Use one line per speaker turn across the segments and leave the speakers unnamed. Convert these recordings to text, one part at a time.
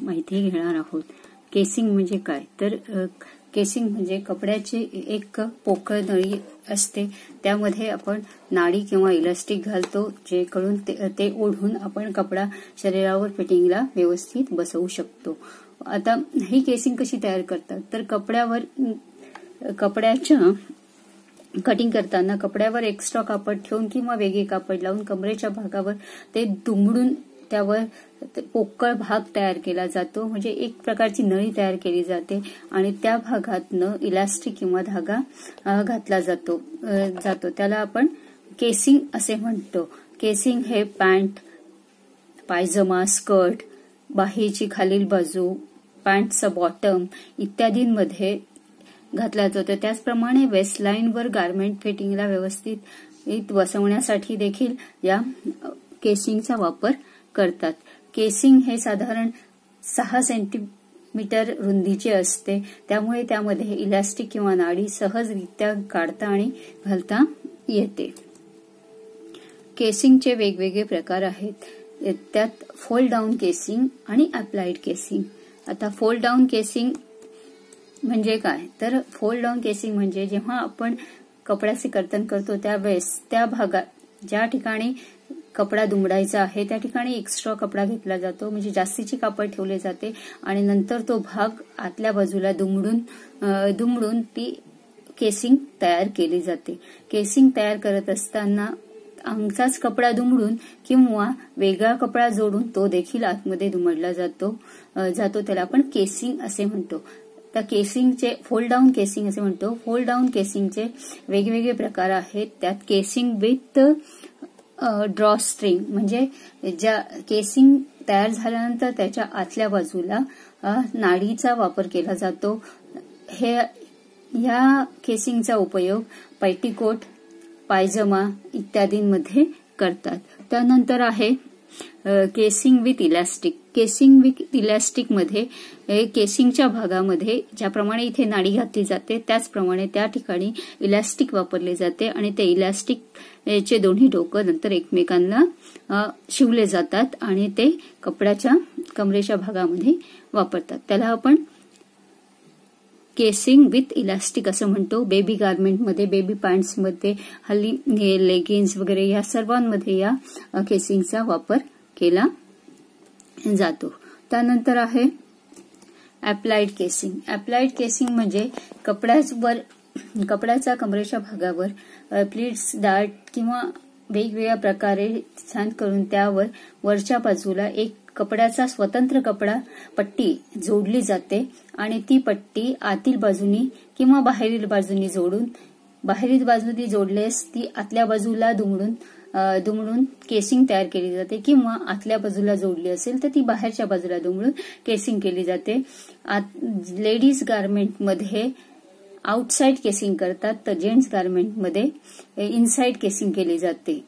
माहिती घेणार आहोत. केसिंग म्हणजे काय, तर केसिंग म्हणजे कपड्याची एक पोकळ नळी असते, त्यामध्ये आपण नाडी किंवा इलास्टिक घालतो, जेणेकरून ते ओढून आपण कपडा शरीरावर फिटिंगला व्यवस्थित बसवू शकतो. आता ही केसिंग कशी तयार करतात, तर कपड्याच्या कटिंग करताना कपड्यावर एक्स्ट्रा कापड ठेवून किंवा वेगळे कापड लावून कमरेच्या भागावर ते दुमडून त्यावर पोकळ भाग तयार केला जातो, म्हणजे एक प्रकारची नळी तयार केली जाते आणि त्या भागातनं इलास्टिक किंवा धागा घातला जातो. त्याला आपण केसिंग असे म्हणतो. केसिंग हे पॅन्ट, पायजमा, स्कर्ट, बाहीची खालील बाजू, पॅन्टचा बॉटम इत्यादींमध्ये घातला जातो. त्याचप्रमाणे वेस्टलाईनवर गारमेंट फिटिंगला व्यवस्थित बसवण्यासाठी देखील या केसिंगचा वापर करतात. केसिंग हे साधारण 6 सेंटीमीटर रुंदीचे असते, त्यामुळे त्यामध्ये इलास्टिक किंवा नाडी सहजरित्या काढता आणि घालता येते. केसिंगचे वेगवेगळे प्रकार आहेत, त्यात फोल्ड डाऊन केसिंग आणि अप्लाइड केसिंग. आता फोल्ड डाऊन केसिंग म्हणजे काय, तर फोल्ड डाऊन केसिंग म्हणजे जेव्हा आपण कपड्याचे कर्तन करतो त्यावेळेस त्या भागात ज्या ठिकाणी कपडा दुमडायचा आहे त्या ठिकाणी एक्स्ट्रा कपडा घेतला जातो, म्हणजे जास्तीची कापड ठेवले जाते आणि नंतर तो भाग आतल्या बाजूला दुमडून ती केसिंग तयार केली जाते. केसिंग तयार करत असताना अंगचाच कपडा दुमडून किंवा वेगळा कपडा जोडून तो देखील आतमध्ये दुमडला जातो, त्याला आपण केसिंग असे म्हणतो. त्या केसिंगचे फोल्ड डाऊन केसिंग असे म्हणतो. फोल्ड डाऊन केसिंगचे वेगवेगळे प्रकार आहेत, त्यात केसिंग विथ ड्रॉस्ट्रिंग म्हणजे ज्या केसिंग तयार झाल्यानंतर त्याच्या आतल्या बाजूला नाडीचा वापर केला जातो. ह्या केसिंगचा उपयोग पेटिकोट, पायजमा इत्यादींमध्ये करतात. त्यानंतर आहे casing with elastic. Casing with elastic मध्ये केसिंगच्या भागामध्ये ज्याप्रमाणे इथे नाडी घातली जाते त्याचप्रमाणे त्या ठिकाणी इलास्टिक वापरले जाते आणि ते इलास्टिकचे दोन्ही डोकं नंतर एकमेकांना शिवले जातात आणि ते कपड्याच्या कमरेच्या भागामध्ये वापरतात. त्याला आपण केसिंग विथ इलास्टिक असं म्हणतो. बेबी गार्मेंटमध्ये, बेबी पॅन्ट्समध्ये, हल्ली लेगिन्स वगैरे या सर्वांमध्ये या केसिंगचा वापर केला जातो. त्यानंतर आहे अप्लाइड केसिंग. अप्लाइड केसिंग म्हणजे कपड्याच्या कमरेच्या भागावर प्लीट्स, डार्ट किंवा वेगवेगळ्या प्रकारे छान करून त्यावर वरच्या बाजूला एक कपड्याचा स्वतंत्र पट्टी जोडली जाते आणि ती पट्टी आतील बाजूनी किंवा बाहेरील बाजूनी जोडल्यास ती आतल्या बाजूला दुमडून केसिंग तयार केली जाते, किंवा आतल्या बाजूला जोडली असेल तर ती बाहेरच्या बाजूला दुमडून केसिंग केली जाते. लेडीज गारमेंटमध्ये आउटसाइड केसिंग करतात, तर जेंट्स गारमेंटमध्ये इनसाइड केसिंग केली जाते.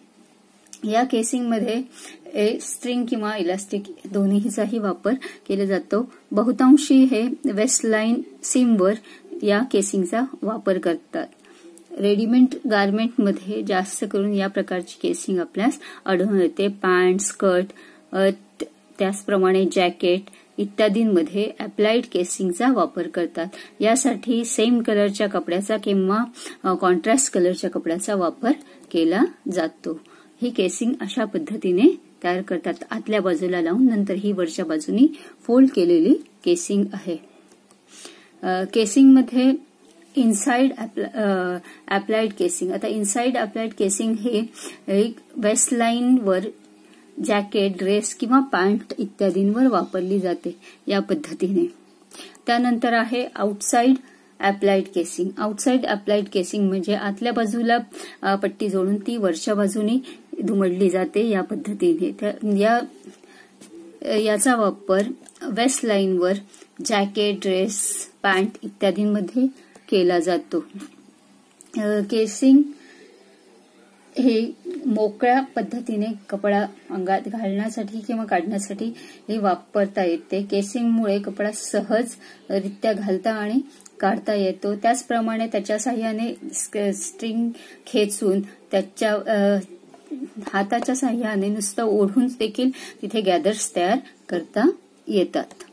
या केसिंगमध्ये स्ट्रिंग किंवा इलास्टिक दोन्हीचाही वापर केला जातो. बहुतांशी हे वेस्टलाईन सीमवर या केसिंगचा वापर करतात. रेडीमेड गारमेंटमध्ये जास्त करून या प्रकारची केसिंग आपल्यास आढळून येते. पॅन्ट, स्कर्ट, त्याचप्रमाणे जॅकेट इत्यादींमध्ये अप्लाइड केसिंगचा वापर करतात. यासाठी सेम कलरच्या कपड्याचा किंवा कॉन्ट्रास्ट कलरच्या कपड्याचा वापर केला जातो. ही केसिंग अशा पद्धतीने तयार करतात, आतल्या बाजूला लावून नंतर ही वरच्या बाजूनी फोल्ड केलेली केसिंग आहे. केसिंगमध्ये इनसाइड अप्लाइड केसिंग. आता इनसाइड अप्लाइड केसिंग हे वेस्टलाईनवर जॅकेट, ड्रेस किंवा पॅन्ट इत्यादींवर वापरली जाते या पद्धतीने. त्यानंतर आहे outside applied casing. Outside applied casing म्हणजे आतल्या बाजूला पट्टी जोडून ती वरच्या बाजूनी दुमडली जाते या पद्धतीने. याचा वापर वेस्ट लाईनवर जॅकेट, ड्रेस, पॅन्ट इत्यादींमध्ये केला जातो. केसिंग हे मोकळ्या पद्धतीने कपडा अंगात घालण्यासाठी किंवा काढण्यासाठी हे वापरता येते. केसिंगमुळे कपडा सहजरित्या घालता आणि काढता येतो. त्याचप्रमाणे त्याच्या साह्याने स्ट्रिंग खेचून त्याच्या हाताच्या साह्याने नुसतं ओढून देखील तिथे गॅदर्स तयार करता येतात.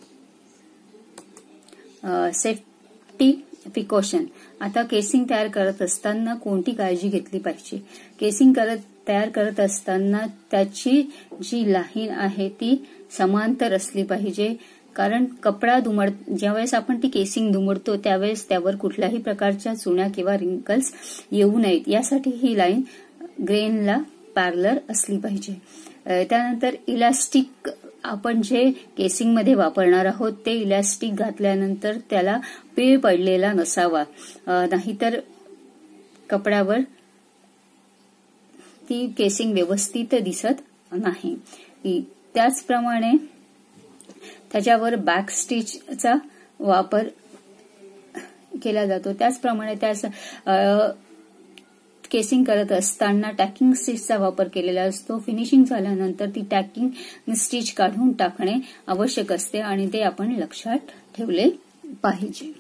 Safety precaution. आता केसिंग तयार करत असताना कोणती काळजी घेतली पाहिजे? केसिंग तयार करत असताना त्याची जी लाईन आहे ती समांतर असली पाहिजे, कारण कपडा ज्यावेळेस आपण ती केसिंग दुमडतो त्यावेळेस त्यावर कुठल्याही प्रकारच्या चुण्या किंवा रिंकल्स येऊ नयेत यासाठी ही लाईन ग्रेनला पॅरलर असली पाहिजे. त्यानंतर इलास्टिक आपण जे केसिंग मध्ये वापरणार आहोत ते इलास्टिक घातल्यानंतर त्याला पीळ पडलेला नसावा, नाहीतर कपड्यावर ती केसिंग व्यवस्थित दिसत नाही. त्याचप्रमाणे त्याच्यावर बॅक स्टिचचा वापर केला जातो. त्याचप्रमाणे केसिंग करत असताना टॅकिंग स्टिचचा वापर केलेला असतो. फिनिशिंग झाल्यानंतर ती टॅकिंग स्टिच काढून टाकणे आवश्यक असते आणि ते आपण लक्षात ठेवले पाहिजे.